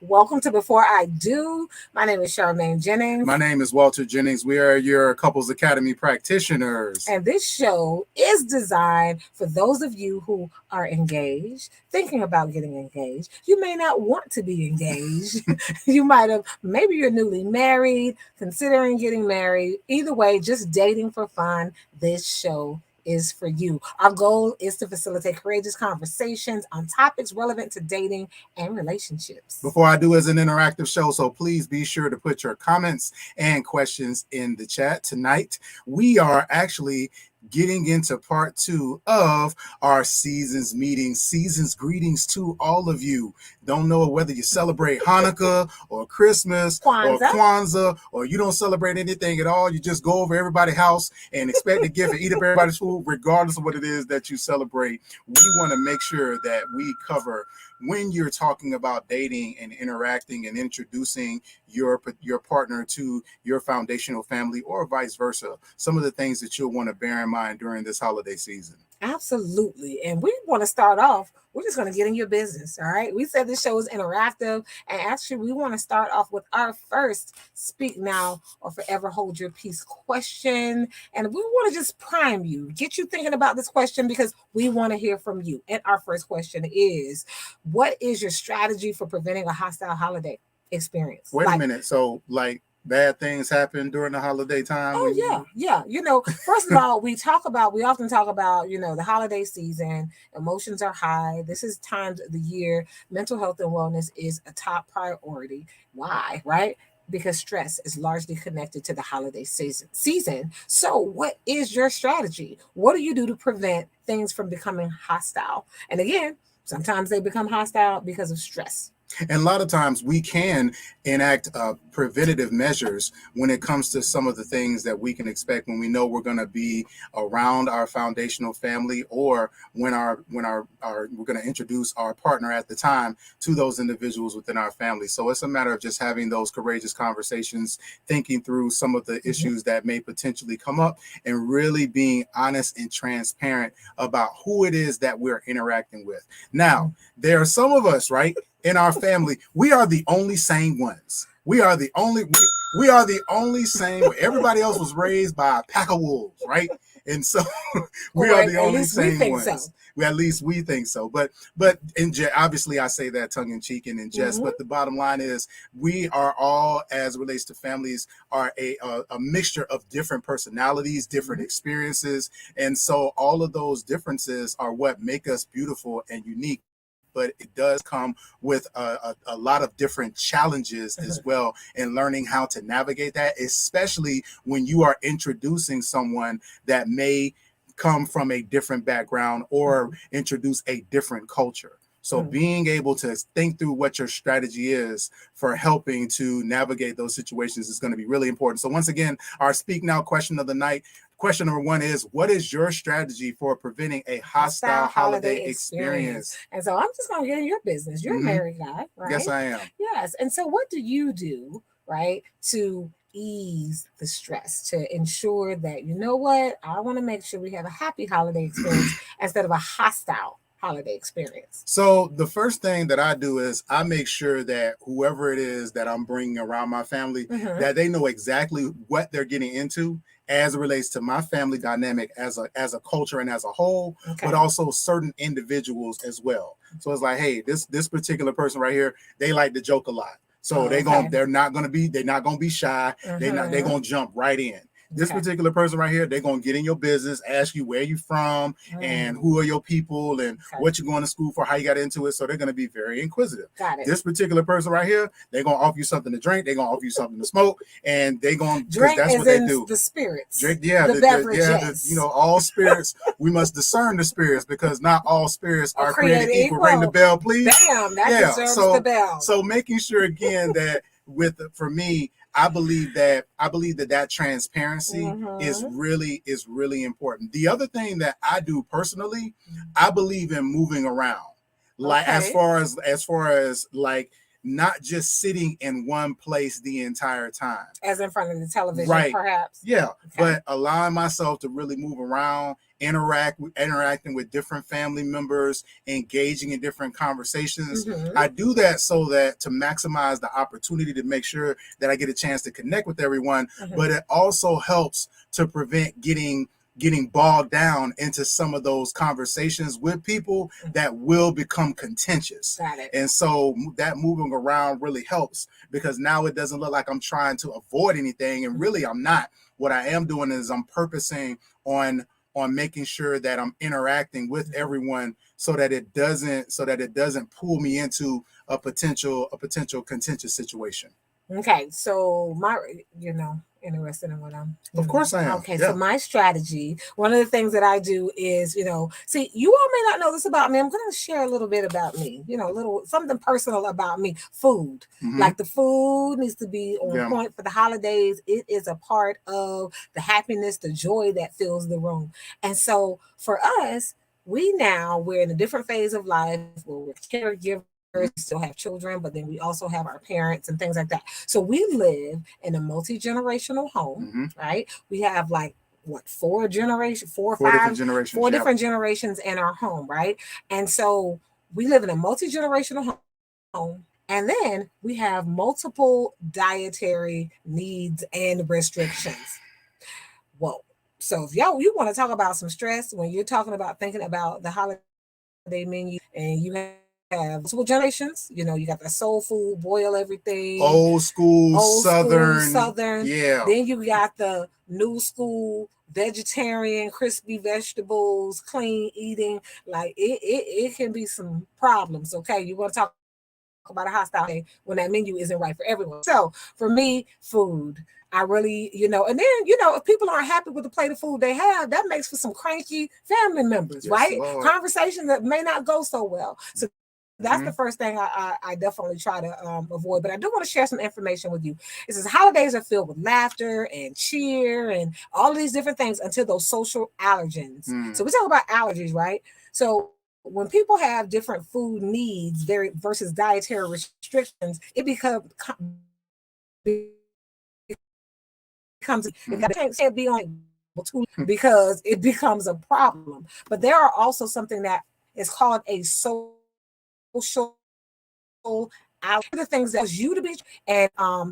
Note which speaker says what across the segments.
Speaker 1: Welcome to Before I Do. My name is Charmaine Jennings.
Speaker 2: My name is Walter Jennings. We are your Couples Academy practitioners.
Speaker 1: And this show is designed for those of you who are engaged, thinking about getting engaged. You may not want to be engaged. You might have, maybe you're newly married, considering getting married. Either way, just dating for fun. This show is for you. Our goal is to facilitate courageous conversations on topics relevant to dating and relationships.
Speaker 2: Before I Do is an interactive show, so please be sure to put your comments and questions in the chat. Tonight, we are actually getting into part 2 of our season's meeting. Season's greetings to all of you. Don't know whether you celebrate Hanukkah or Christmas or Kwanzaa, or you don't celebrate anything at all. You just go over everybody's house and expect to give and eat up everybody's food, regardless of what it is that you celebrate. We want to make sure that we cover, when you're talking about dating and interacting and introducing your partner to your foundational family, or vice versa, some of the things that you'll want to bear in mind during this holiday season.
Speaker 1: Absolutely. And we want to start off, we're just going to get in your business. All right. We said this show is interactive. And actually, we want to start off with our first speak now or forever hold your peace question. And we want to just prime you, get you thinking about this question, because we want to hear from you. And our first question is, what is your strategy for preventing a hostile holiday experience?
Speaker 2: Wait a minute. So, bad things happen during the holiday time?
Speaker 1: Oh, yeah. First of all, we often talk about, the holiday season. Emotions are high. This is times of the year. Mental health and wellness is a top priority. Why? Right? Because stress is largely connected to the holiday season. So what is your strategy? What do you do to prevent things from becoming hostile? And again, sometimes they become hostile because of stress.
Speaker 2: And a lot of times we can enact preventative measures when it comes to some of the things that we can expect when we know we're going to be around our foundational family, or when we're going to introduce our partner at the time to those individuals within our family. So it's a matter of just having those courageous conversations, thinking through some of the issues that may potentially come up, and really being honest and transparent about who it is that we're interacting with. Now, there are some of us, right, in our family, we are the only sane ones. We are the only sane. Everybody else was raised by a pack of wolves, right? And so we are the only sane ones. At least we think so. But obviously I say that tongue in cheek and in jest. But the bottom line is, we are all, as it relates to families, are a mixture of different personalities, different experiences, and so all of those differences are what make us beautiful and unique. But it does come with a lot of different challenges as well, in learning how to navigate that, especially when you are introducing someone that may come from a different background or introduce a different culture. So being able to think through what your strategy is for helping to navigate those situations is going to be really important. So once again, our Speak Now question of the night. Question number 1 is, what is your strategy for preventing a hostile holiday experience?
Speaker 1: And so I'm just going to get in your business. You're a married guy, right?
Speaker 2: Yes, I am.
Speaker 1: Yes. And so what do you do, right, to ease the stress, to ensure that, I want to make sure we have a happy holiday experience instead of a hostile holiday experience?
Speaker 2: So the first thing that I do is I make sure that whoever it is that I'm bringing around my family, that they know exactly what they're getting into as it relates to my family dynamic as a culture and as a whole, but also certain individuals as well. So it's like, hey, this particular person right here, they like to joke a lot. So they're not gonna be shy. They're gonna jump right in. This particular person right here, they're going to get in your business, ask you where you from and who are your people and what you're going to school for, how you got into it. So they're going to be very inquisitive.
Speaker 1: Got it.
Speaker 2: This particular person right here, they're going to offer you something to drink. They're going to offer you something to smoke, and they're going to,
Speaker 1: drink
Speaker 2: that's
Speaker 1: is
Speaker 2: what they
Speaker 1: in
Speaker 2: do.
Speaker 1: The spirits.
Speaker 2: Drink,
Speaker 1: the beverages.
Speaker 2: all spirits. We must discern the spirits, because not all spirits are created equal. Ring the bell, please.
Speaker 1: Damn, that deserves the bell.
Speaker 2: So making sure again that for me, I believe that transparency is really important. The other thing that I do personally, I believe in moving around. Like as far as like not just sitting in one place the entire time.
Speaker 1: As in front of the television,
Speaker 2: right.
Speaker 1: perhaps?
Speaker 2: Yeah,
Speaker 1: okay.
Speaker 2: But allowing myself to really move around, interacting with different family members, engaging in different conversations. I do that so that to maximize the opportunity to make sure that I get a chance to connect with everyone, but it also helps to prevent getting bogged down into some of those conversations with people that will become contentious.
Speaker 1: Got it.
Speaker 2: And so that moving around really helps, because now it doesn't look like I'm trying to avoid anything, and really I'm not. What I am doing is I'm purposing on making sure that I'm interacting with everyone so that it doesn't pull me into a potential contentious situation.
Speaker 1: Okay, so interested in what I'm doing.
Speaker 2: Of course I am.
Speaker 1: Okay, so my strategy, one of the things that I do is, see, you all may not know this about me. I'm going to share a little bit about me, something personal about me. Food. Like the food needs to be on point for the holidays. It is a part of the happiness, the joy that fills the room. And so for us, we're in a different phase of life where we're caregivers. Still have children, but then we also have our parents and things like that. So we live in a multi-generational home, right? We have four different generations in our home, right? And so we live in a multi-generational home. And then we have multiple dietary needs and restrictions. Whoa. So if you want to talk about some stress when you're thinking about the holiday menu, and you have multiple generations, you got the soul food, boil everything, old school southern. Yeah. Then you got the new school vegetarian, crispy vegetables, clean eating. Like it can be some problems. Okay, you want to talk about a hostile day when that menu isn't right for everyone. So for me, food. I really, and then, if people aren't happy with the plate of food they have, that makes for some cranky family members, right? Lord. Conversations that may not go so well. So that's the first thing I definitely try to avoid. But I do want to share some information with you. It says holidays are filled with laughter and cheer and all of these different things until those social allergens. So we talk about allergies, right? So when people have different food needs versus dietary restrictions, it becomes it can't be on because it becomes a problem. But there are also something that is called a social the things that cause you to be and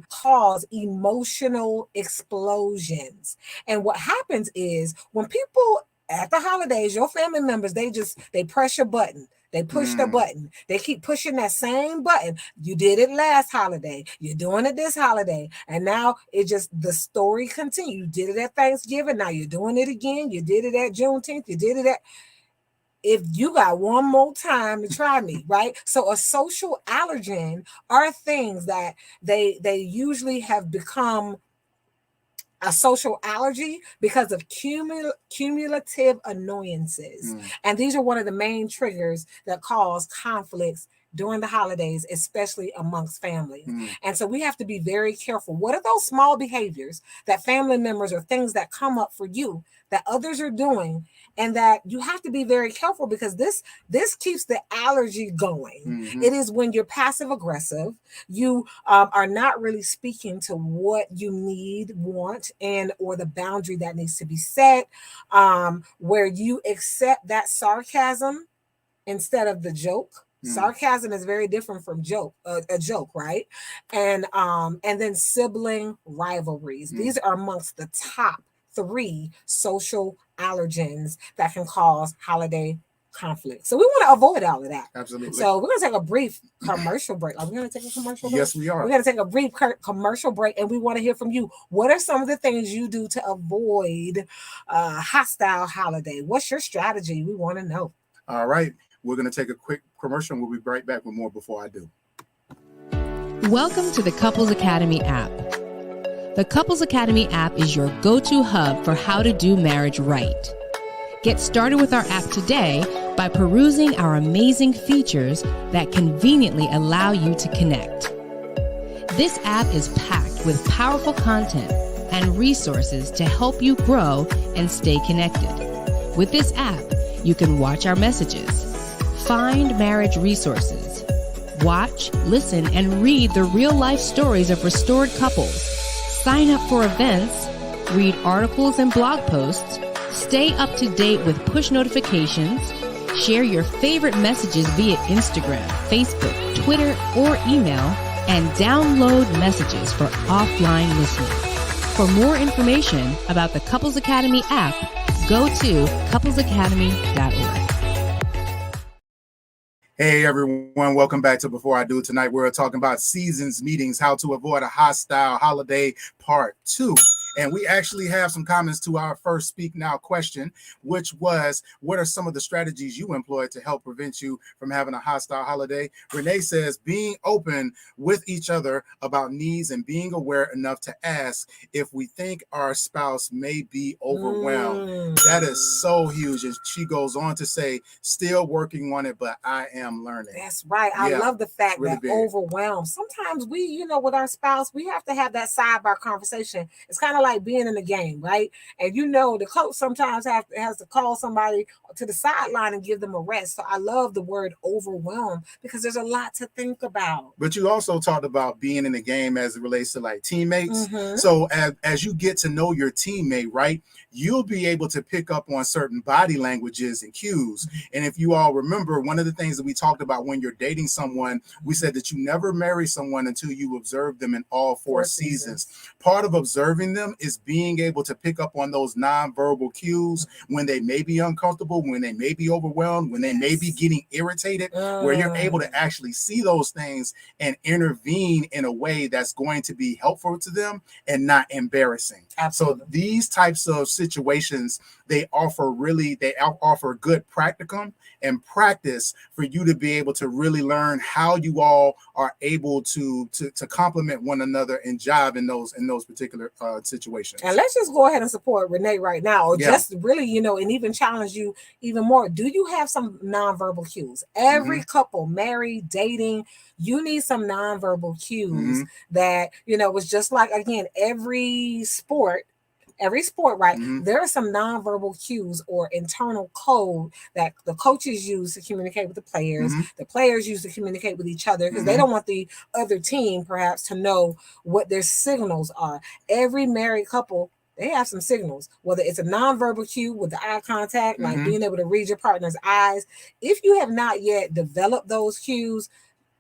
Speaker 1: cause emotional explosions. And what happens is when people at the holidays, your family members, they press your button. They push the button. They keep pushing that same button. You did it last holiday. You're doing it this holiday. And now the story continues. You did it at Thanksgiving. Now you're doing it again. You did it at Juneteenth. You did it at... If you got one more time to try me, right? So a social allergen are things that they usually have become a social allergy because of cumulative annoyances. And these are one of the main triggers that cause conflicts during the holidays, especially amongst families. And so we have to be very careful. What are those small behaviors that family members or things that come up for you that others are doing, and that you have to be very careful because this keeps the allergy going. It is when you're passive aggressive, you are not really speaking to what you need, want, and or the boundary that needs to be set, where you accept that sarcasm instead of the joke. Sarcasm is very different from a joke, right? And then sibling rivalries. These are amongst the top 3 social allergens that can cause holiday conflict. So we want to avoid all of that.
Speaker 2: Absolutely.
Speaker 1: So we're going to take a brief commercial break. Are we going to take a commercial break?
Speaker 2: Yes, we are.
Speaker 1: We're going to take a brief commercial break, and we want to hear from you. What are some of the things you do to avoid hostile holiday? What's your strategy? We want to know.
Speaker 2: All right. We're going to take a quick commercial, and we'll be right back with more before I do.
Speaker 3: Welcome to the Couples Academy app. The Couples Academy app is your go-to hub for how to do marriage right. Get started with our app today by perusing our amazing features that conveniently allow you to connect. This app is packed with powerful content and resources to help you grow and stay connected. With this app, you can watch our messages, find marriage resources, Watch, listen, and read the real-life stories of restored couples. Sign up for events, read articles and blog posts, stay up to date with push notifications, share your favorite messages via Instagram, Facebook, Twitter, or email, and download messages for offline listening. For more information about the Couples Academy app, go to couplesacademy.org.
Speaker 2: Hey everyone, welcome back to Before I Do Tonight. We're talking about seasons meetings, how to avoid a hostile holiday part 2. And we actually have some comments to our first Speak Now question, which was, what are some of the strategies you employ to help prevent you from having a hostile holiday? Renee says, being open with each other about needs and being aware enough to ask if we think our spouse may be overwhelmed. That is so huge. And she goes on to say, still working on it, but I am learning.
Speaker 1: That's right. I love the fact that overwhelmed. Sometimes we, with our spouse, we have to have that sidebar conversation. It's kind of like being in a game, right? And the coach sometimes has to call somebody to the sideline and give them a rest. So I love the word overwhelmed because there's a lot to think about.
Speaker 2: But you also talked about being in the game as it relates to like teammates. So as you get to know your teammate, right, you'll be able to pick up on certain body languages and cues. And if you all remember, one of the things that we talked about when you're dating someone, we said that you never marry someone until you observe them in all four seasons. Part of observing them is being able to pick up on those nonverbal cues when they may be uncomfortable, when they may be overwhelmed, when they may be getting irritated, where you're able to actually see those things and intervene in a way that's going to be helpful to them and not embarrassing.
Speaker 1: Absolutely.
Speaker 2: So these types of situations, they offer good practicum and practice for you to be able to really learn how you all are able to complement one another and jive in those particular situations.
Speaker 1: And let's just go ahead and support Renee right now, or just really, and even challenge you even more. Do you have some nonverbal cues? Every couple, married, dating, you need some nonverbal cues that, it's just like, again, every sport, right? There are some nonverbal cues or internal code that the coaches use to communicate with the players use to communicate with each other, because they don't want the other team perhaps to know what their signals are. Every married couple, they have some signals, whether it's a nonverbal cue with the eye contact, like being able to read your partner's eyes. If you have not yet developed those cues,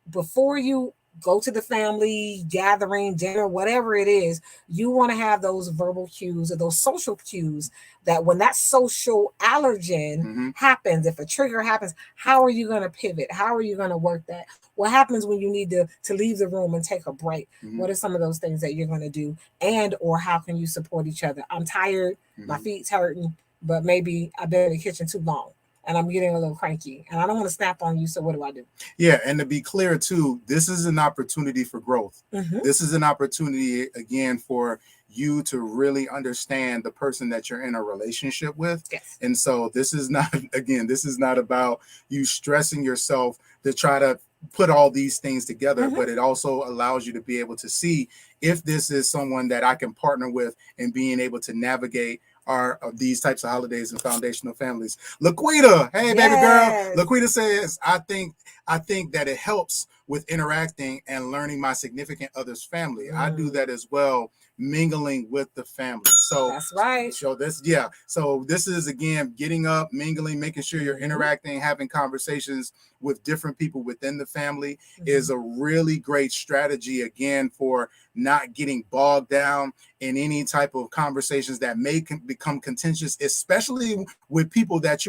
Speaker 1: before you go to the family gathering, dinner, whatever it is, you want to have those verbal cues or those social cues that when that social allergen happens, if a trigger happens, how are you going to pivot? How are you going to work that? What happens when you need to leave the room and take a break? What are some of those things that you're going to do? And or how can you support each other? I'm tired, my feet's hurting, but maybe I've been in the kitchen too long and I'm getting a little cranky and I don't want to snap on you. So what do I do?
Speaker 2: Yeah. And to be clear too, this is an opportunity for growth. This is an opportunity again for you to really understand the person that you're in a relationship with.
Speaker 1: Yes.
Speaker 2: And so this is not about you stressing yourself to try to put all these things together, but it also allows you to be able to see if this is someone that I can partner with and being able to navigate these types of holidays and foundational families. Laquita, hey baby girl. Laquita says, I think that it helps with interacting and learning my significant other's family. I do that as well, mingling with the family. So
Speaker 1: that's right.
Speaker 2: So this is again getting up, mingling, making sure you're interacting, having conversations with different people within the family is a really great strategy again for not getting bogged down in any type of conversations that may become contentious, especially with people that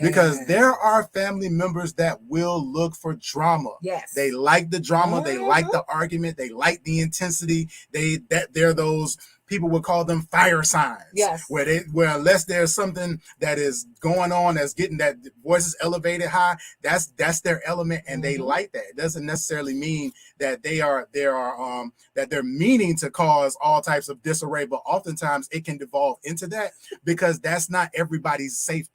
Speaker 2: because there are family members that will look for drama.
Speaker 1: Yes.
Speaker 2: They like the drama, they like the argument, they like the intensity. They're those people would call them fire signs.
Speaker 1: Yes.
Speaker 2: Where unless there's something that is going on that's getting that voices elevated high, that's their element and they like that. It doesn't necessarily mean that that they're meaning to cause all types of disarray, but oftentimes it can devolve into that because that's not everybody's safe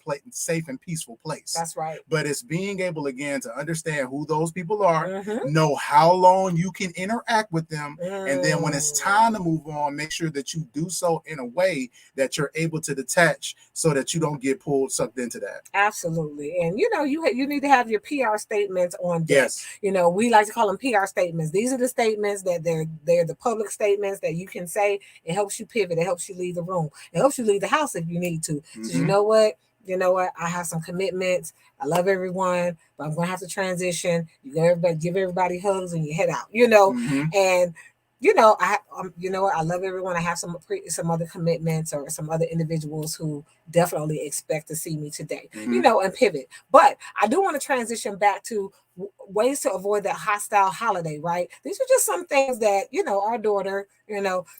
Speaker 2: and peaceful place.
Speaker 1: That's right.
Speaker 2: But it's being able again to understand who those people are, know how long you can interact with them, and then when it's time to move on, make sure that that you do so in a way that you're able to detach so that you don't get sucked into that.
Speaker 1: Absolutely. And you need to have your PR statements on deck.
Speaker 2: Yes.
Speaker 1: We like to call them PR statements. These are the statements that they're the public statements that you can say. It helps you pivot. It helps you leave the room. It helps you leave the house if you need to. So you know what? I have some commitments. I love everyone, but I'm gonna have to transition. Give everybody hugs and you head out. And I love everyone. I have some other commitments or some other individuals who definitely expect to see me today, and pivot. But I do want to transition back to ways to avoid that hostile holiday, right? These are just some things that, our daughter,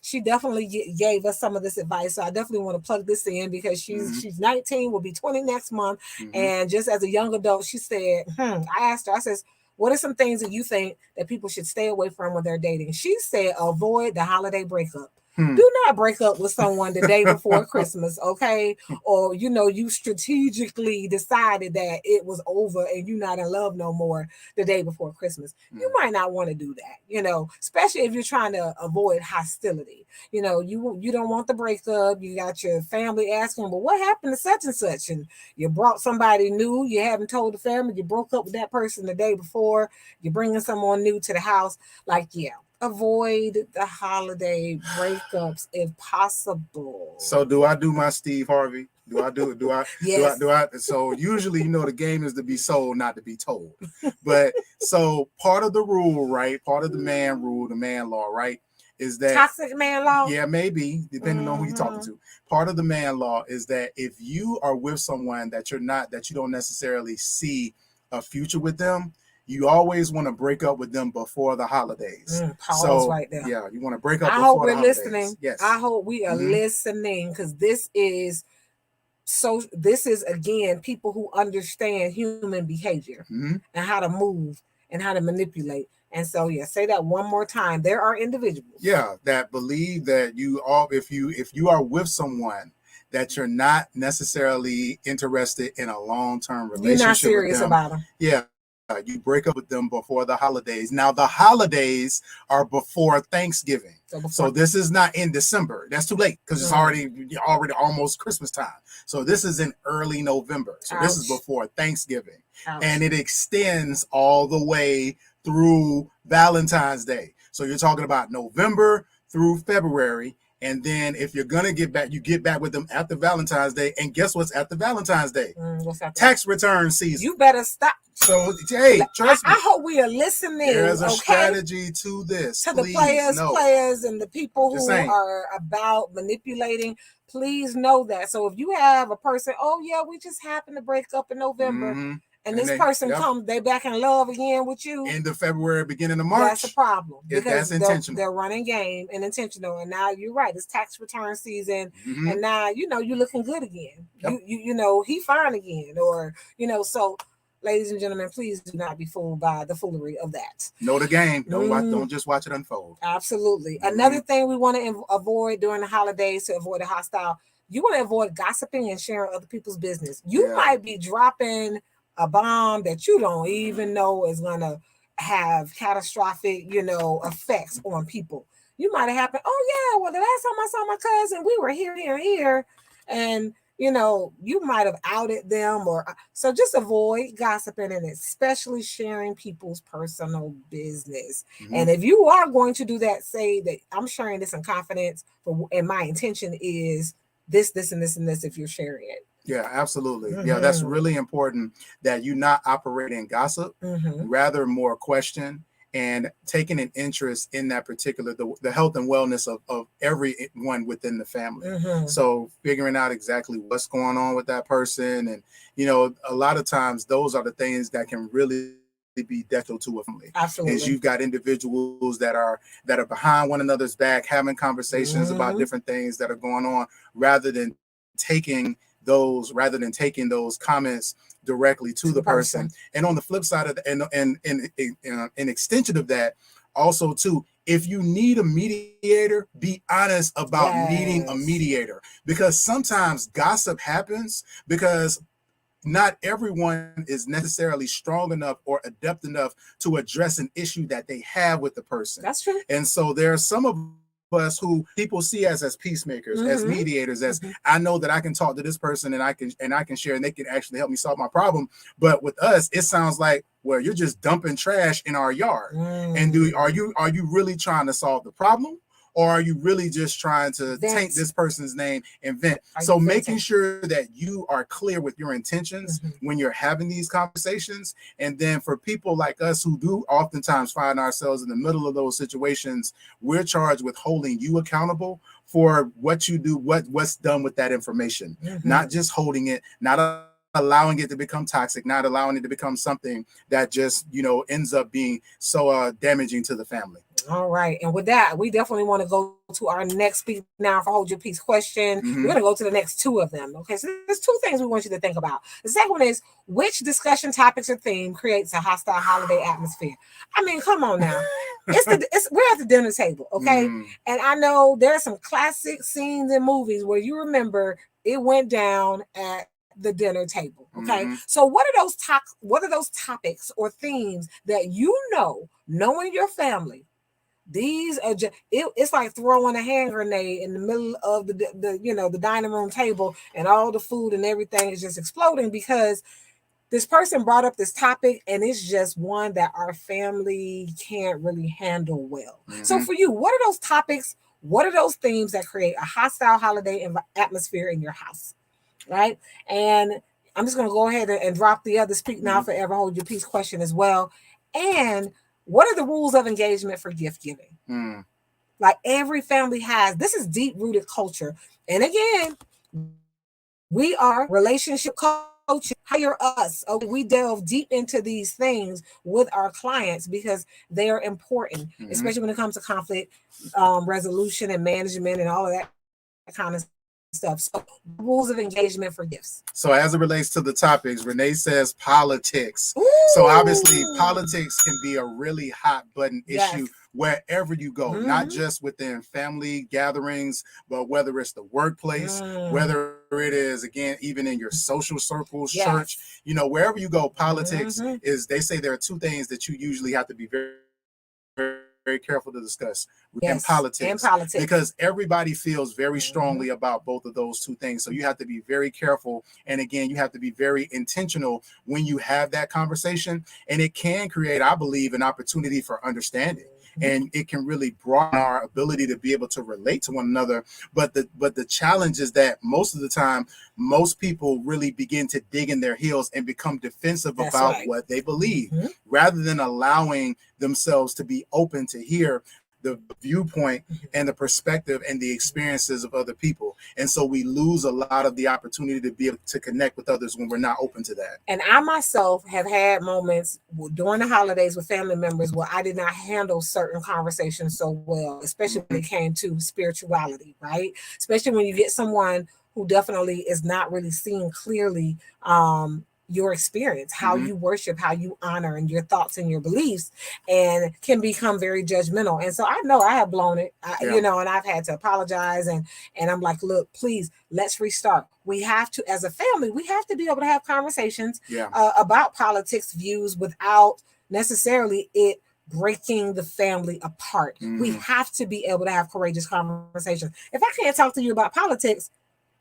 Speaker 1: she definitely gave us some of this advice. So I definitely want to plug this in because she's 19, will be 20 next month. And just as a young adult, she said, I asked her, I says, what are some things that you think that people should stay away from when they're dating? She said, avoid the holiday breakup. Do not break up with someone the day before Christmas, okay? Or, you strategically decided that it was over and you're not in love no more the day before Christmas. You might not want to do that, especially if you're trying to avoid hostility. You don't want the breakup. You got your family asking, well, what happened to such and such? And you brought somebody new. You haven't told the family. You broke up with that person the day before. You're bringing someone new to the house. Avoid the holiday breakups if possible.
Speaker 2: So do I do my Steve Harvey?
Speaker 1: Yes.
Speaker 2: Do I? So usually, the game is to be sold, not to be told. But so part of the rule, right? Part of the man rule, the man law, right? Is that
Speaker 1: toxic man law?
Speaker 2: Yeah, maybe, depending on who you're talking to. Part of the man law is that if you are with someone that you don't necessarily see a future with them, you always want to break up with them before the holidays.
Speaker 1: Pause right there.
Speaker 2: Yeah, you want to break up
Speaker 1: I
Speaker 2: before
Speaker 1: hope
Speaker 2: the
Speaker 1: we're
Speaker 2: holidays.
Speaker 1: listening.
Speaker 2: Yes.
Speaker 1: I hope we are listening because this is again people who understand human behavior and how to move and how to manipulate. And so, say that one more time. There are individuals,
Speaker 2: that believe that if you are with someone that you're not necessarily interested in a long-term relationship,
Speaker 1: you're not serious
Speaker 2: with them,
Speaker 1: about them.
Speaker 2: Yeah, you break up with them before the holidays. Now, the holidays are before Thanksgiving. So this is not in December. That's too late because it's already almost Christmas time. So this is in early November. So this is before Thanksgiving. And it extends all the way through Valentine's Day. So you're talking about November through February. And then if you're going to get back, you get back with them after Valentine's Day. And guess what's after Valentine's Day?
Speaker 1: What's after?
Speaker 2: Tax return season.
Speaker 1: You better stop.
Speaker 2: So, hey, trust me.
Speaker 1: I hope we are listening.
Speaker 2: There's a strategy to this.
Speaker 1: To the players and the people who are about manipulating. Please know that. So if you have a person, we just happened to break up in November. And this person comes, they back in love again with you.
Speaker 2: End of February, beginning of March.
Speaker 1: That's a problem.
Speaker 2: Because that's intentional.
Speaker 1: They're running game and intentional. And now you're right. It's tax return season. And now, you're looking good again. Yep. He fine again. Or, so ladies and gentlemen, please do not be fooled by the foolery of that.
Speaker 2: Know the game. Don't just watch it unfold.
Speaker 1: Absolutely. Another thing we want to avoid during the holidays to avoid a hostile, you want to avoid gossiping and sharing other people's business. You might be dropping a bomb that you don't even know is going to have catastrophic, effects on people. You might have happened, the last time I saw my cousin, we were here. And, you might have outed them so just avoid gossiping and especially sharing people's personal business. And if you are going to do that, say that I'm sharing this in confidence and my intention is this, and this, and this if you're sharing it.
Speaker 2: Yeah, absolutely. Yeah, that's really important that you not operate in gossip, rather more question and taking an interest in that particular, the health and wellness of everyone within the family. So figuring out exactly what's going on with that person. And, a lot of times those are the things that can really be detrimental to a family.
Speaker 1: Absolutely.
Speaker 2: Is you've got individuals that are behind one another's back, having conversations about different things that are going on rather than taking those comments directly to the person. And on the flip side of an extension of that, also too, if you need a mediator, be honest about needing a mediator, because sometimes gossip happens because not everyone is necessarily strong enough or adept enough to address an issue that they have with the person.
Speaker 1: That's true.
Speaker 2: And so there are some of us who people see as peacemakers, as mediators, as I know that I can talk to this person and I can share and they can actually help me solve my problem. But with us, it sounds like, well, you're just dumping trash in our yard. And are you really trying to solve the problem? Or are you really just trying to taint this person's name and vent? So making sure that you are clear with your intentions when you're having these conversations. And then for people like us who do oftentimes find ourselves in the middle of those situations, we're charged with holding you accountable for what you do, what's done with that information, not just holding it, not allowing it to become toxic, not allowing it to become something that just, ends up being so damaging to the family.
Speaker 1: All right. And with that, we definitely want to go to our next speak now for Hold Your Peace question. We're going to go to the next two of them. Okay. So there's two things we want you to think about. The second one is, which discussion topics or theme creates a hostile holiday atmosphere? I mean, come on now. We're at the dinner table. Okay. And I know there are some classic scenes in movies where you remember it went down at the dinner table. Okay. So what are those topics or themes that knowing your family, these are just it's like throwing a hand grenade in the middle of the dining room table, and all the food and everything is just exploding because this person brought up this topic and it's just one that our family can't really handle well. So for you, what are those topics? What are those themes that create a hostile holiday atmosphere in your house? Right. And I'm just going to go ahead and drop the other speak now forever hold your peace question as well. And what are the rules of engagement for gift giving? Like every family has, this is deep rooted culture. And again, we are relationship coaches. Hire us. Okay, we delve deep into these things with our clients because they are important, especially when it comes to conflict resolution and management and all of that kind of stuff. So rules of engagement for gifts.
Speaker 2: So as it relates to the topics, Renee says politics. So obviously politics can be a really hot button issue wherever you go, not just within family gatherings, but whether it's the workplace, whether it is, again, even in your social circles, church, wherever you go, politics is, they say there are two things that you usually have to be very, very careful to discuss in politics, because everybody feels very strongly about both of those two things. So you have to be very careful. And again, you have to be very intentional when you have that conversation. And it can create, I believe, an opportunity for understanding. And it can really broaden our ability to be able to relate to one another. But the challenge is that most of the time, most people really begin to dig in their heels and become defensive about what they believe, rather than allowing themselves to be open to hear the viewpoint and the perspective and the experiences of other people. And so we lose a lot of the opportunity to be able to connect with others when we're not open to that.
Speaker 1: And I myself have had moments during the holidays with family members where I did not handle certain conversations so well, especially when it came to spirituality, right? Especially when you get someone who definitely is not really seeing clearly your experience, how you worship, how you honor, and your thoughts and your beliefs, and can become very judgmental. And so I know I have blown it, and I've had to apologize. And I'm like, look, please, let's restart. We have to, as a family, we have to be able to have conversations about politics views without necessarily it breaking the family apart. We have to be able to have courageous conversations. If I can't talk to you about politics,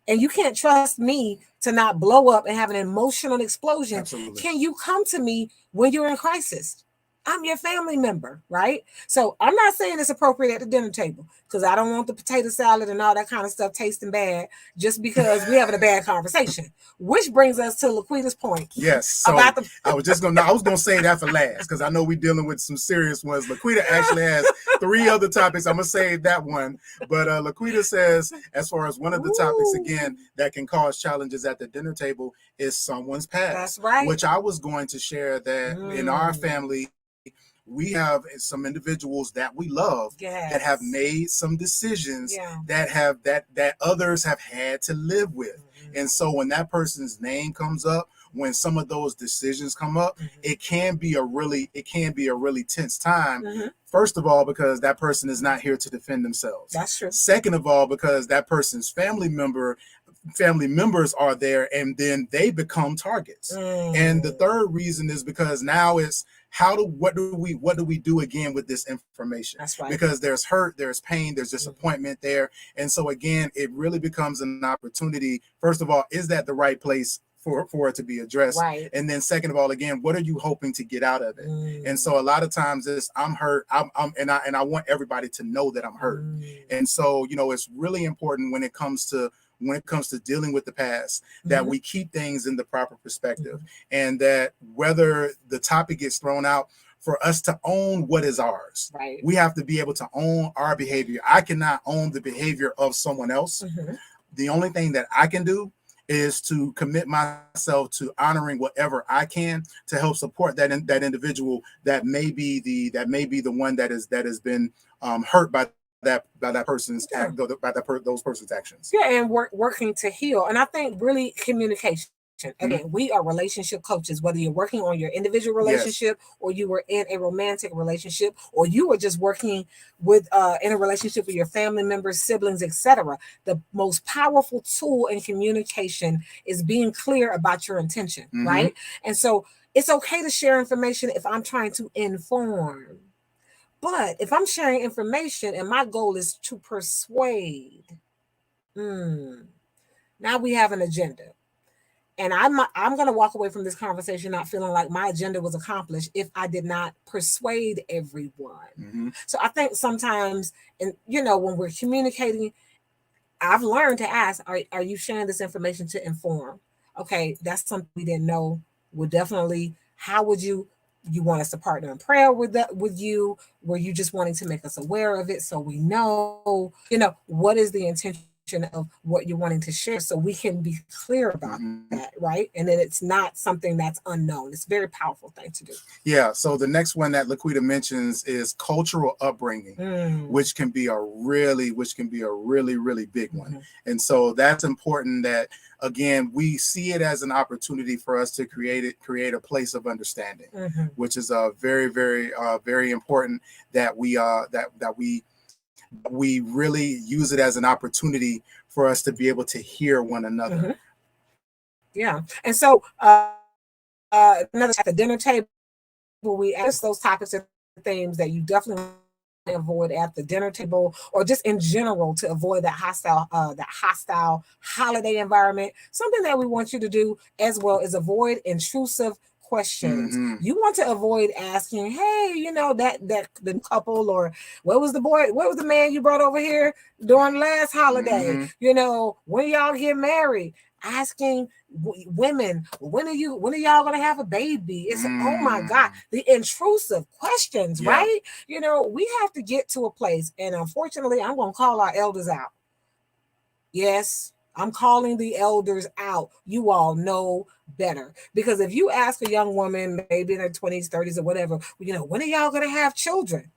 Speaker 1: and you can't trust me to not blow up and have an emotional explosion, can you come to me when you're in crisis? I'm your family member, right? So I'm not saying it's appropriate at the dinner table, because I don't want the potato salad and all that kind of stuff tasting bad just because we're having a bad conversation. Which brings us to Laquita's point.
Speaker 2: Yes. So I was gonna say that for last, because I know we're dealing with some serious ones. Laquita actually has 3 other topics. I'm gonna save that one. But Laquita says, as far as one of the topics again that can cause challenges at the dinner table is someone's past.
Speaker 1: That's right.
Speaker 2: Which I was going to share that in our family, we have some individuals that we love that have made some decisions that others have had to live with. And so when that person's name comes up, when some of those decisions come up, it can be a really tense time. First of all, because that person is not here to defend themselves.
Speaker 1: That's true.
Speaker 2: Second of all, because that person's family members are there, and then they become targets. And the third reason is because now it's, what do we do again with this information?
Speaker 1: That's right.
Speaker 2: Because there's hurt, there's pain, there's disappointment there. And so again, it really becomes an opportunity. First of all, is that the right place for it to be addressed?
Speaker 1: Right.
Speaker 2: And then second of all, again, what are you hoping to get out of it? And so a lot of times I'm hurt, and I want everybody to know that I'm hurt. And so, you know, it's really important when it comes to dealing with the past, that we keep things in the proper perspective, and that whether the topic gets thrown out, for us to own what is ours.
Speaker 1: Right.
Speaker 2: We have to be able to own our behavior. I cannot own the behavior of someone else. The only thing that I can do is to commit myself to honoring whatever I can to help support that individual that may be the one that has been hurt by that person's those person's actions.
Speaker 1: Yeah, and working to heal. And I think really communication. Again, we are relationship coaches, whether you're working on your individual relationship, or you were in a romantic relationship, or you were just working with in a relationship with your family members, siblings, etc. The most powerful tool in communication is being clear about your intention, right? And so it's okay to share information if I'm trying to inform. But if I'm sharing information and my goal is to persuade, now we have an agenda. And I'm going to walk away from this conversation not feeling like my agenda was accomplished if I did not persuade everyone. So I think sometimes, and you know, when we're communicating, I've learned to ask, are you sharing this information to inform? Okay, that's something we didn't know. We'll definitely, how would you want us to partner in prayer with you? Were you just wanting to make us aware of it so we know, you know, what is the intention of what you're wanting to share, so we can be clear about that, right? And then it's not something that's unknown. It's a very powerful thing to do.
Speaker 2: Yeah. So the next one that Laquita mentions is cultural upbringing, which can be a really big one. And so that's important that, again, we see it as an opportunity for us to create a place of understanding, which is very, very important that we really use it as an opportunity for us to be able to hear one another.
Speaker 1: Yeah. And so another at the dinner table, we ask those topics and themes that you definitely avoid at the dinner table, or just in general, to avoid that hostile holiday environment. Something that we want you to do as well is avoid intrusive questions. You want to avoid asking, hey, you know, that the couple, or what was the man you brought over here during last holiday? You know, when y'all get married? Asking women, when are y'all gonna have a baby? It's oh my God, the intrusive questions, right? You know, we have to get to a place, and unfortunately, I'm gonna call our elders out. Yes, I'm calling the elders out. You all know better. Because if you ask a young woman, maybe in their 20s, 30s, or whatever, you know, when are y'all going to have children?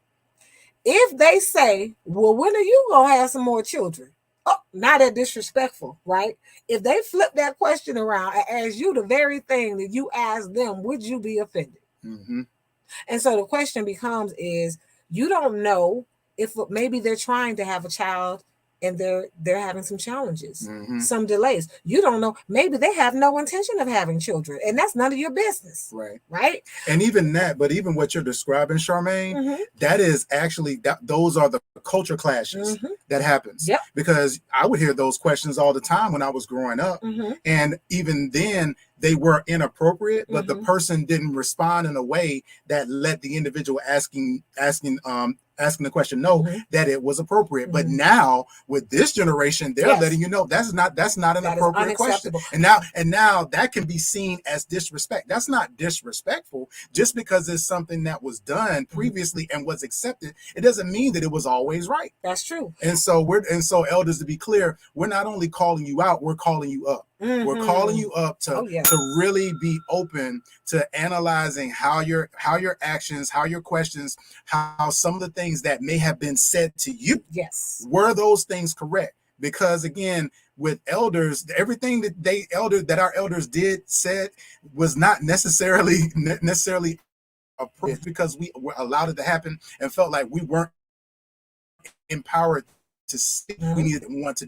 Speaker 1: If they say, well, when are you going to have some more children? Oh, not that disrespectful, right? If they flip that question around and ask you the very thing that you asked them, would you be offended? And so the question becomes is, you don't know if maybe they're trying to have a child and they're having some challenges, some delays. You don't know. Maybe they have no intention of having children, and that's none of your business. Right.
Speaker 2: And even what you're describing, Charmaine, that is actually those are the culture clashes that happens. Because I would hear those questions all the time when I was growing up, and even then they were inappropriate, but the person didn't respond in a way that let the individual asking the question know that it was appropriate. But now with this generation, they're letting you know that's not an appropriate question. And now that can be seen as disrespect. That's not disrespectful. Just because it's something that was done previously and was accepted, it doesn't mean that it was always right.
Speaker 1: That's true.
Speaker 2: And so elders, to be clear, we're not only calling you out, we're calling you up. We're calling you up to really be open to analyzing how your actions, how your questions, how some of the things that may have been said to you, were those things correct? Because again, with elders, everything that our elders said was not necessarily appropriate, because we were allowed it to happen and felt like we weren't empowered to see. We needed to want to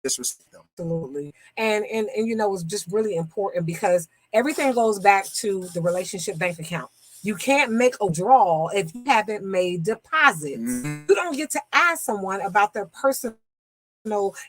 Speaker 2: disrespect them.
Speaker 1: Absolutely. And you know, it's just really important, because everything goes back to the relationship bank account. You can't make a draw if you haven't made deposits.
Speaker 2: Mhm.
Speaker 1: You don't get to ask someone about their personal.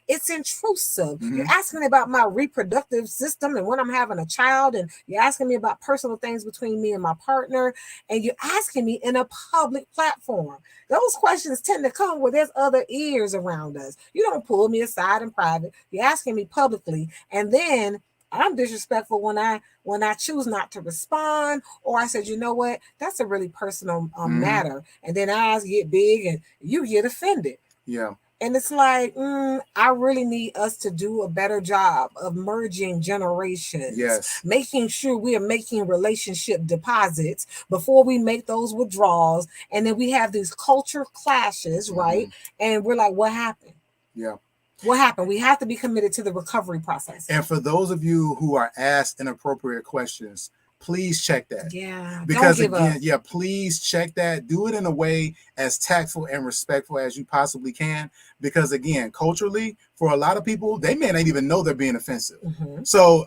Speaker 1: It's intrusive. You're asking me about my reproductive system and when I'm having a child, and you're asking me about personal things between me and my partner, and you're asking me in a public platform. Those questions tend to come where there's other ears around us. You don't pull me aside in private. You're asking me publicly, and then I'm disrespectful when I choose not to respond, or I said, you know what, that's a really personal matter, and then eyes get big and you get offended.
Speaker 2: Yeah.
Speaker 1: And it's like, I really need us to do a better job of merging generations.
Speaker 2: Yes.
Speaker 1: Making sure we are making relationship deposits before we make those withdrawals. And then we have these culture clashes, right? And we're like, what happened?
Speaker 2: Yeah.
Speaker 1: What happened? We have to be committed to the recovery process.
Speaker 2: And for those of you who are asked inappropriate questions, please check that.
Speaker 1: Yeah.
Speaker 2: Because
Speaker 1: don't give
Speaker 2: again,
Speaker 1: up.
Speaker 2: please check that. Do it in a way as tactful and respectful as you possibly can. Because again, culturally, for a lot of people, they may not even know they're being offensive. So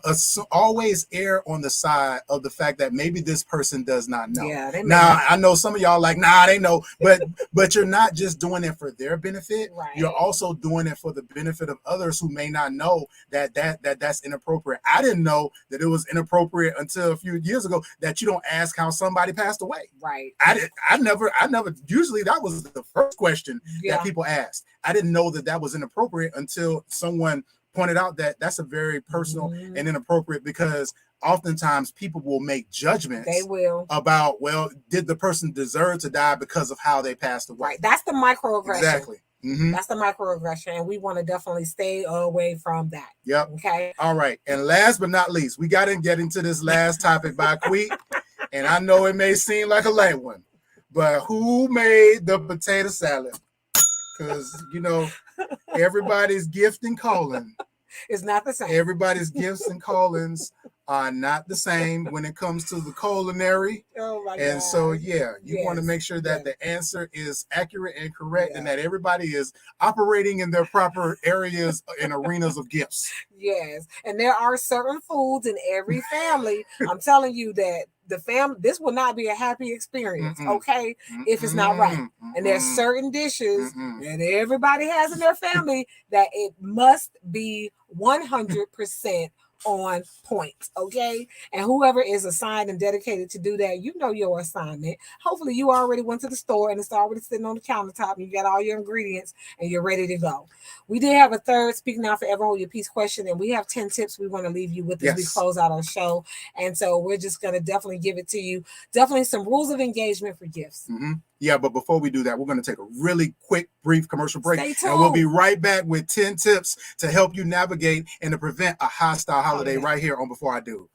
Speaker 2: always err on the side of the fact that maybe this person does not know.
Speaker 1: Yeah,
Speaker 2: now, I know some of y'all like, nah, they know, but you're not just doing it for their benefit.
Speaker 1: Right.
Speaker 2: You're also doing it for the benefit of others who may not know that's inappropriate. I didn't know that it was inappropriate until a few years ago that you don't ask how somebody passed away.
Speaker 1: Right.
Speaker 2: I never usually that was the first question that people asked. I didn't know that was inappropriate until someone pointed out that that's a very personal and inappropriate, because oftentimes people will make judgments.
Speaker 1: They will.
Speaker 2: About, well, did the person deserve to die because of how they passed away?
Speaker 1: Right. That's the microaggression.
Speaker 2: Exactly.
Speaker 1: That's the microaggression, and we want to definitely stay away from that.
Speaker 2: Yep.
Speaker 1: Okay.
Speaker 2: All right. And last but not least, we got to get into this last topic by Queet. And I know it may seem like a light one, but who made the potato salad? Because, everybody's gift and calling
Speaker 1: is not the same.
Speaker 2: Everybody's gifts and callings are not the same when it comes to the culinary.
Speaker 1: Oh my God.
Speaker 2: And so, you want to make sure that the answer is accurate and correct, and that everybody is operating in their proper areas and arenas of gifts.
Speaker 1: Yes. And there are certain foods in every family. I'm telling you that this will not be a happy experience, okay, if it's not right. And there's certain dishes that everybody has in their family that it must be 100% on point, okay? And whoever is assigned and dedicated to do that, you know your assignment. Hopefully you already went to the store and it's already sitting on the countertop and you got all your ingredients and you're ready to go. We did have a third Speak Now Forever Hold Your Peace question, and we have 10 tips we want to leave you with as we close out our show. And so we're just going to definitely give it to you. Definitely some rules of engagement for gifts.
Speaker 2: Yeah, but before we do that, we're going to take a really quick, brief commercial break. And we'll be right back with 10 tips to help you navigate and to prevent a hostile holiday right here on Before I Do.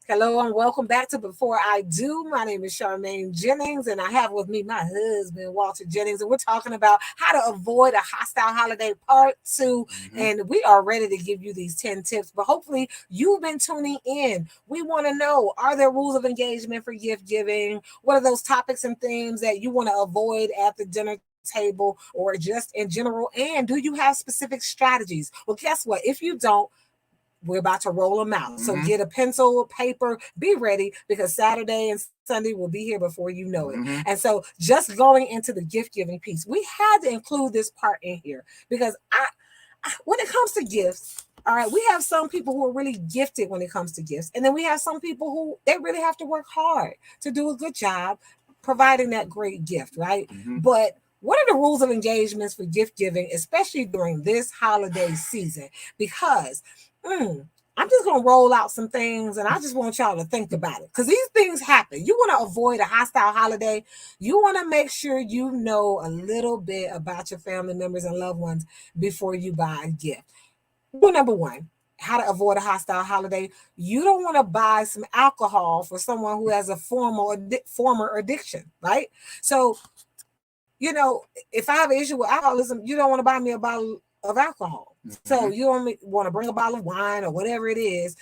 Speaker 1: Hello and welcome back to Before I Do. My name is Charmaine Jennings, and I have with me my husband, Walter Jennings, and we're talking about how to avoid a hostile holiday part 2. And we are ready to give you these 10 tips, but hopefully you've been tuning in. We want to know, are there rules of engagement for gift giving? What are those topics and themes that you want to avoid at the dinner table or just in general? And do you have specific strategies? Well, guess what? If you don't, we're about to roll them out. So get a pencil, paper, be ready, because Saturday and Sunday will be here before you know it. And so just going into the gift giving piece, we had to include this part in here because when it comes to gifts, all right, we have some people who are really gifted when it comes to gifts. And then we have some people who they really have to work hard to do a good job providing that great gift, right? But what are the rules of engagements for gift giving, especially during this holiday season? Because I'm just going to roll out some things and I just want y'all to think about it because these things happen. You want to avoid a hostile holiday. You want to make sure you know a little bit about your family members and loved ones before you buy a gift. Rule number one, how to avoid a hostile holiday. You don't want to buy some alcohol for someone who has a former addiction, right? So, if I have an issue with alcoholism, you don't want to buy me a bottle of alcohol. So you don't want to bring a bottle of wine or whatever it is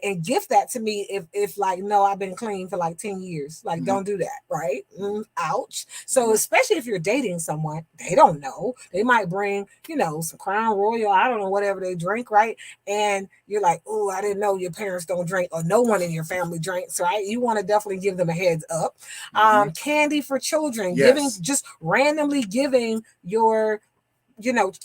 Speaker 1: and gift that to me if like, no, I've been clean for like 10 years. Like, don't do that, right? Ouch. So especially if you're dating someone, they don't know. They might bring, some Crown Royal, I don't know, whatever they drink, right? And you're like, oh, I didn't know your parents don't drink or no one in your family drinks, right? You want to definitely give them a heads up. Candy for children, just randomly giving your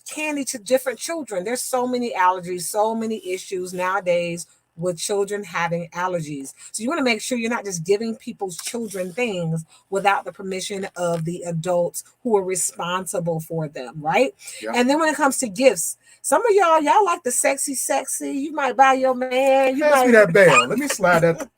Speaker 1: candy to different children. There's so many allergies, so many issues nowadays with children having allergies. So you want to make sure you're not just giving people's children things without the permission of the adults who are responsible for them, right? Yeah. And then when it comes to gifts, some of y'all like the sexy. You might buy your man.
Speaker 2: Pass me that bell. Let me slide that.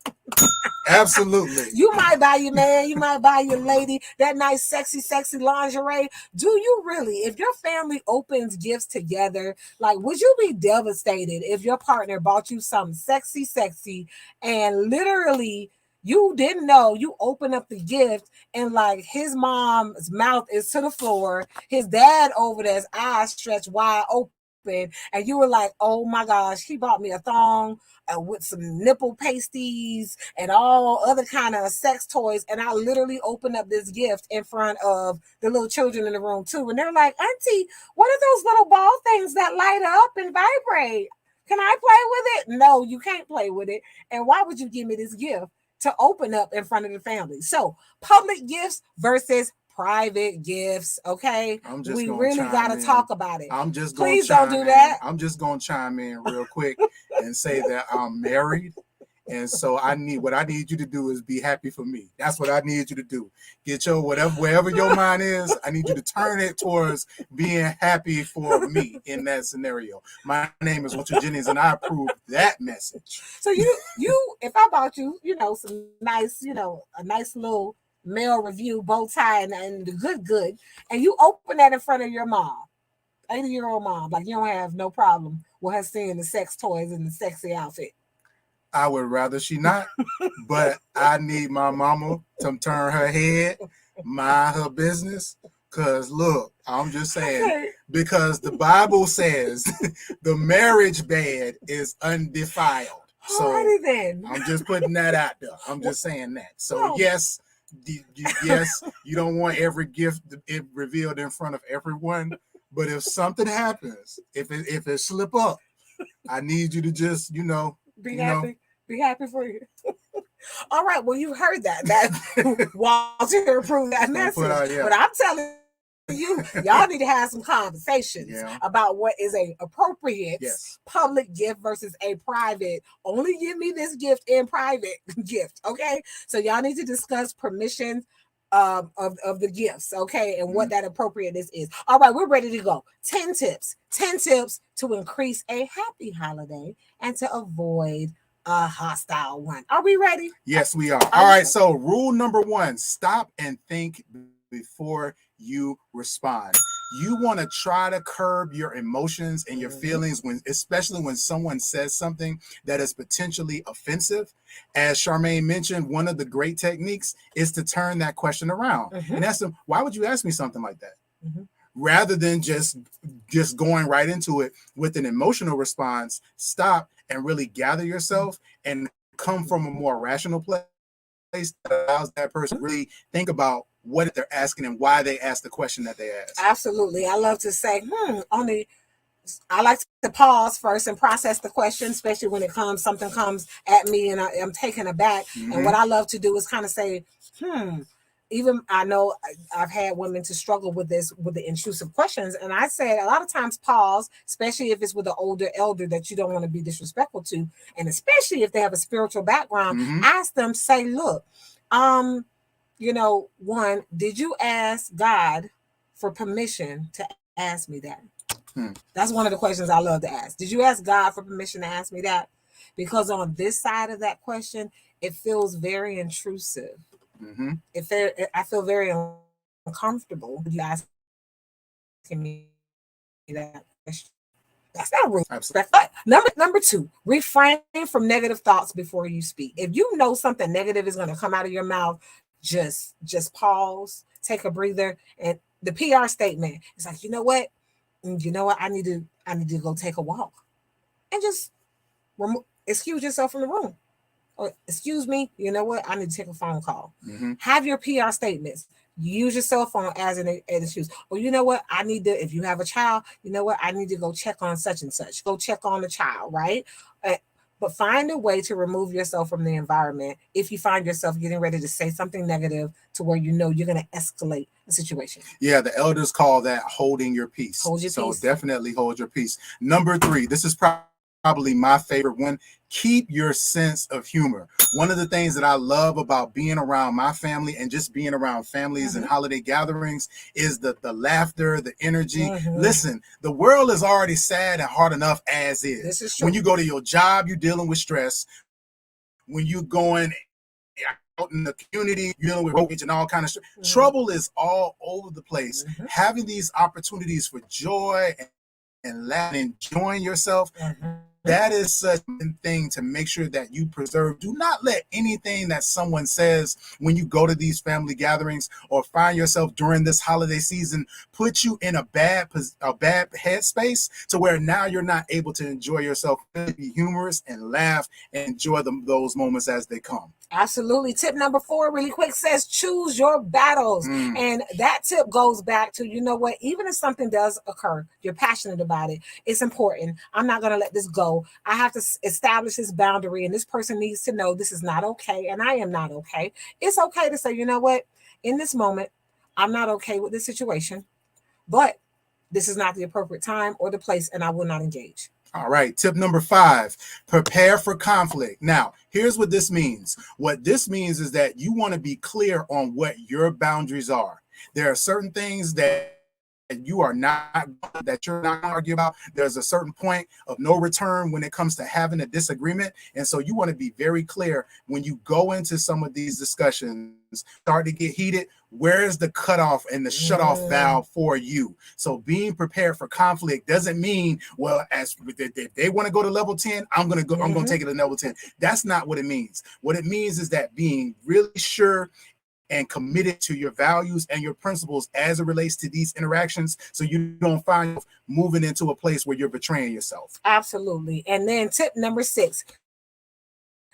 Speaker 2: Absolutely.
Speaker 1: You might buy your man, you might buy your lady that nice, sexy lingerie. Do you really? If your family opens gifts together, like, would you be devastated if your partner bought you something sexy, and literally you didn't know, you open up the gift and like his mom's mouth is to the floor, his dad over there, his eyes stretched wide open, and you were like, oh my gosh, he bought me a thong with some nipple pasties and all other kind of sex toys, and I literally opened up this gift in front of the little children in the room too, and they're like, auntie, what are those little ball things that light up and vibrate? Can I play with it? No, you can't play with it. And why would you give me this gift to open up in front of the family? So public gifts versus private gifts, okay? We really got to talk about it. Please don't do that.
Speaker 2: I'm just going to chime in real quick and say that I'm married. And so what I need you to do is be happy for me. That's what I need you to do. Get your wherever your mind is, I need you to turn it towards being happy for me in that scenario. My name is Walter Jennings and I approve that message.
Speaker 1: So you if I bought you, some nice, a nice little male review bow tie and the good, and you open that in front of your mom, 80-year-old mom, like you don't have no problem with her seeing the sex toys and the sexy outfit.
Speaker 2: I would rather she not, but I need my mama to turn her head, mind her business. Cause look, I'm just saying, because the Bible says the marriage bed is undefiled. So
Speaker 1: then.
Speaker 2: I'm just putting that out there. I'm just saying that. So yes, you don't want every gift revealed in front of everyone, but if something happens, if it slip up, I need you to just
Speaker 1: be happy for you. All right, well, you heard that Walter approved that message, but I'm telling you, y'all need to have some conversations about what is a appropriate public gift versus a private. Only give me this gift in private gift, okay? So y'all need to discuss permission of the gifts, okay, and what that appropriateness is. All right, we're ready to go. 10 tips to increase a happy holiday and to avoid a hostile one. Are we ready?
Speaker 2: Yes, we are. All right, so rule number 1, stop and think before you respond. You want to try to curb your emotions and your feelings especially when someone says something that is potentially offensive. As Charmaine mentioned, one of the great techniques is to turn that question around and ask them, why would you ask me something like that? Rather than just going right into it with an emotional response, stop and really gather yourself and come from a more rational place that allows that person to really think about what they're asking and why they asked the question that they asked.
Speaker 1: Absolutely. I love to say, I like to pause first and process the question, especially when something comes at me and I'm taken aback. And what I love to do is kind of say, even I know I've had women to struggle with this, with the intrusive questions. And I said, a lot of times pause, especially if it's with an older elder that you don't want to be disrespectful to. And especially if they have a spiritual background, ask them, say, look, one, did you ask God for permission to ask me that? That's one of the questions I love to ask. Did you ask God for permission to ask me that? because on this side of that question, it feels very intrusive.
Speaker 2: Mm-hmm.
Speaker 1: I feel very uncomfortable with you asking me that question. That's not rude.
Speaker 2: Absolutely.
Speaker 1: But number two, refrain from negative thoughts before you speak. If you know something negative is going to come out of your mouth, just pause, take a breather, and the PR statement is like, you know what? I need to go take a walk, and just excuse yourself from the room. Or excuse me, you know what? I need to take a phone call.
Speaker 2: Mm-hmm.
Speaker 1: Have your PR statements. Use your cell phone as an excuse. Or you know what? I need to, if you have a child, you know what? I need to go check on such and such. Go check on the child, right? But find a way to remove yourself from the environment if you find yourself getting ready to say something negative to where you know you're going to escalate a situation.
Speaker 2: Yeah, the elders call that holding your peace.
Speaker 1: Hold your
Speaker 2: so
Speaker 1: peace.
Speaker 2: Definitely hold your peace. Number 3, this is probably my favorite one. Keep your sense of humor. One of the things that I love about being around my family and just being around families and holiday gatherings is the laughter, the energy. Listen, the world is already sad and hard enough as is.
Speaker 1: This is true.
Speaker 2: When you go to your job, you're dealing with stress. When you're going out in the community, you're dealing with roads and all kind of trouble is all over the place. Having these opportunities for joy and laughing, enjoying yourself, that is such a thing to make sure that you preserve. Do not let anything that someone says when you go to these family gatherings or find yourself during this holiday season put you in a bad headspace to where now you're not able to enjoy yourself, be humorous and laugh and enjoy those moments as they come.
Speaker 1: Absolutely. Tip number 4, really quick, says choose your battles. And that tip goes back to, you know what, even if something does occur, you're passionate about it, it's important. I'm not going to let this go. I have to establish this boundary, and this person needs to know this is not okay, and I am not okay. It's okay to say, you know what, in this moment, I'm not okay with this situation, but this is not the appropriate time or the place, and I will not engage.
Speaker 2: All right. Tip number 5, prepare for conflict. Now, here's what this means. What this means is that you want to be clear on what your boundaries are. There are certain things that you're not going to argue about. There's a certain point of no return when it comes to having a disagreement. And so you want to be very clear when you go into some of these discussions, start to get heated. Where's the cutoff and the shutoff valve for you? So being prepared for conflict doesn't mean, well, as if they want to go to level 10, I'm going to take it to level 10. That's not what it means. What it means is that being really sure and committed to your values and your principles as it relates to these interactions, so you don't find yourself moving into a place where you're betraying yourself.
Speaker 1: Absolutely. And then tip number 6,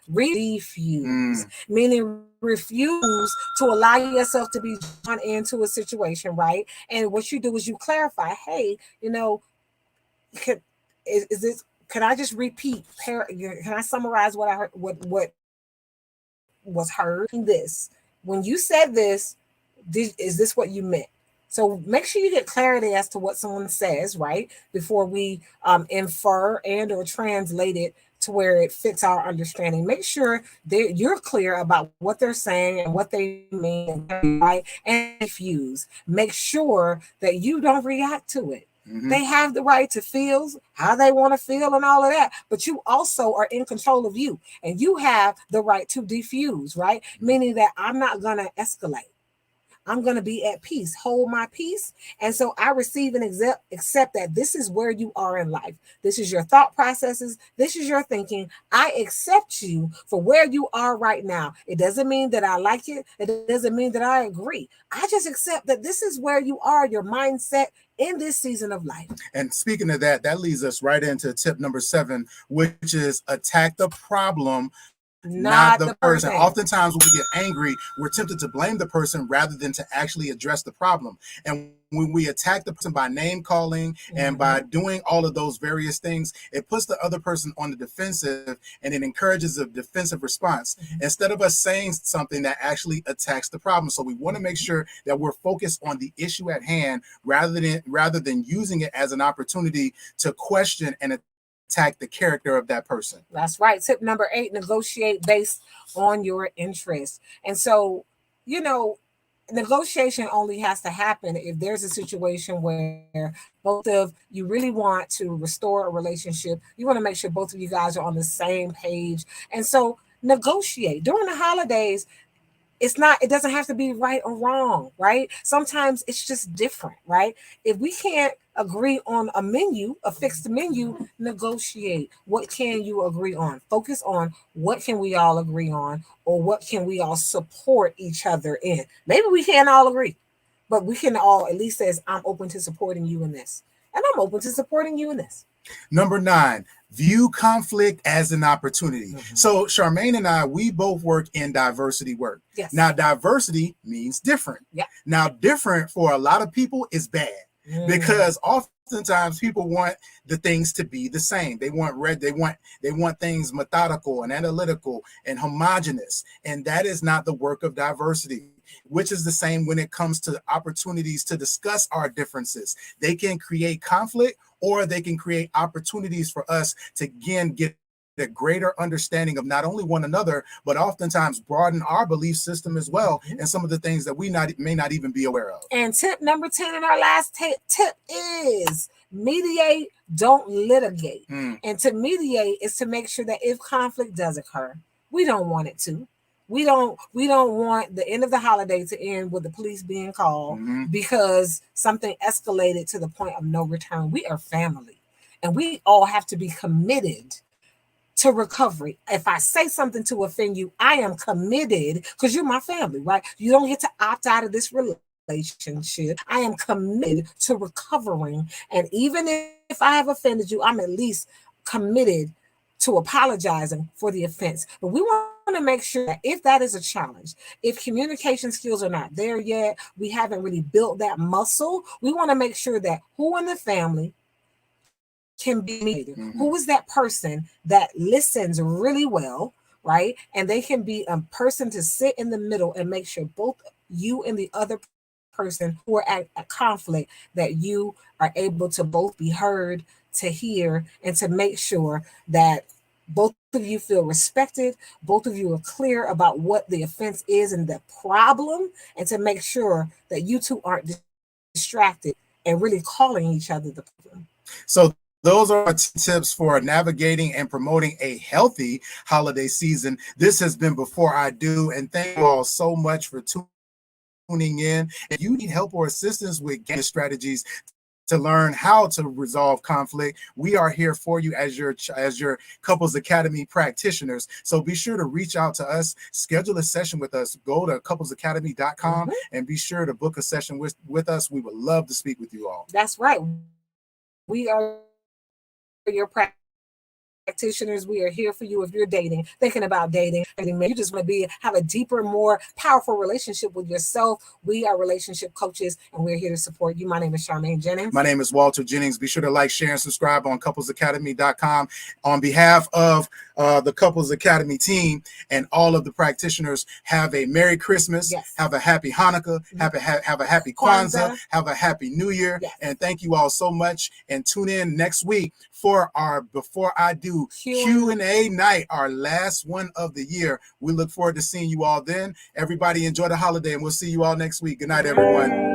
Speaker 1: refuse, meaning refuse to allow yourself to be drawn into a situation, right? And what you do is you clarify, hey, you know, is this, can I just repeat, can I summarize what I heard, what was heard in this? When you said this, is this what you meant? So make sure you get clarity as to what someone says, right? Before we infer and or translate it to where it fits our understanding. Make sure that you're clear about what they're saying and what they mean, right? And refuse. Make sure that you don't react to it. They have the right to feel how they want to feel and all of that, but you also are in control of you, and you have the right to defuse, right? Meaning that I'm not going to escalate. I'm going to be at peace, hold my peace. And so I receive and accept that this is where you are in life. This is your thought processes. This is your thinking. I accept you for where you are right now. It doesn't mean that I like it. It doesn't mean that I agree. I just accept that this is where you are, your mindset in this season of life.
Speaker 2: And speaking of that, that leads us right into tip number 7, which is attack the problem, not the person. Oftentimes when we get angry, we're tempted to blame the person rather than to actually address the problem. And when we attack the person by name calling and by doing all of those various things, it puts the other person on the defensive, and it encourages a defensive response instead of us saying something that actually attacks the problem. So we want to make sure that we're focused on the issue at hand rather than using it as an opportunity to question and attack the character of that person.
Speaker 1: That's right. Tip number 8, negotiate based on your interest. And so, you know, negotiation only has to happen if there's a situation where both of you really want to restore a relationship. You want to make sure both of you guys are on the same page. And so negotiate during the holidays. It doesn't have to be right or wrong, right? Sometimes it's just different, right? If we can't agree on a menu, a fixed menu, negotiate. What can you agree on? Focus on what can we all agree on, or what can we all support each other in. Maybe we can't all agree, but we can all at least says, I'm open to supporting you in this, and I'm open to supporting you in this.
Speaker 2: Number 9, view conflict as an opportunity.
Speaker 1: Mhm.
Speaker 2: So Charmaine and I, we both work in diversity work.
Speaker 1: Yes.
Speaker 2: Now, diversity means different.
Speaker 1: Yeah.
Speaker 2: Now, different for a lot of people is bad because oftentimes people want the things to be the same. They want they want things methodical and analytical and homogeneous. And that is not the work of diversity, which is the same when it comes to opportunities to discuss our differences. They can create conflict, or they can create opportunities for us to again get a greater understanding of not only one another, but oftentimes broaden our belief system as well, and some of the things that we may not even be aware of.
Speaker 1: And tip number 10 in our last tip is mediate, don't litigate. And to mediate is to make sure that if conflict does occur, we don't want it to. We don't want the end of the holiday to end with the police being called because something escalated to the point of no return. We are family, and we all have to be committed to recovery. If I say something to offend you, I am committed because you're my family, right? You don't get to opt out of this relationship. I am committed to recovering. And even if I have offended you, I'm at least committed to apologizing for the offense. But we want to make sure that if that is a challenge, if communication skills are not there yet, we haven't really built that muscle, we want to make sure that who in the family can be mediated. Who is that person that listens really well, right? And they can be a person to sit in the middle and make sure both you and the other person who are at conflict, that you are able to both be heard, to hear, and to make sure that both of you feel respected, both of you are clear about what the offense is and the problem, and to make sure that you two aren't distracted and really calling each other the problem.
Speaker 2: So those are tips for navigating and promoting a healthy holiday season. This has been Before I Do, and thank you all so much for tuning in. If you need help or assistance with game strategies to learn how to resolve conflict, we are here for you as your Couples Academy practitioners. So be sure to reach out to us, schedule a session with us. Go to couplesacademy.com and be sure to book a session with us. We would love to speak with you all.
Speaker 1: That's right. We are your practitioners. We are here for you if you're dating, thinking about dating. You just want to have a deeper, more powerful relationship with yourself. We are relationship coaches, and we're here to support you. My name is Charmaine Jennings.
Speaker 2: My name is Walter Jennings. Be sure to like, share, and subscribe on couplesacademy.com. On behalf of the Couples Academy team and all of the practitioners, have a Merry Christmas, have a Happy Hanukkah, have a Happy Kwanzaa, have a Happy New Year, and thank you all so much. And tune in next week for our Before I Do Q&A night, our last one of the year. We look forward to seeing you all then. Everybody enjoy the holiday, and we'll see you all next week. Good night, everyone.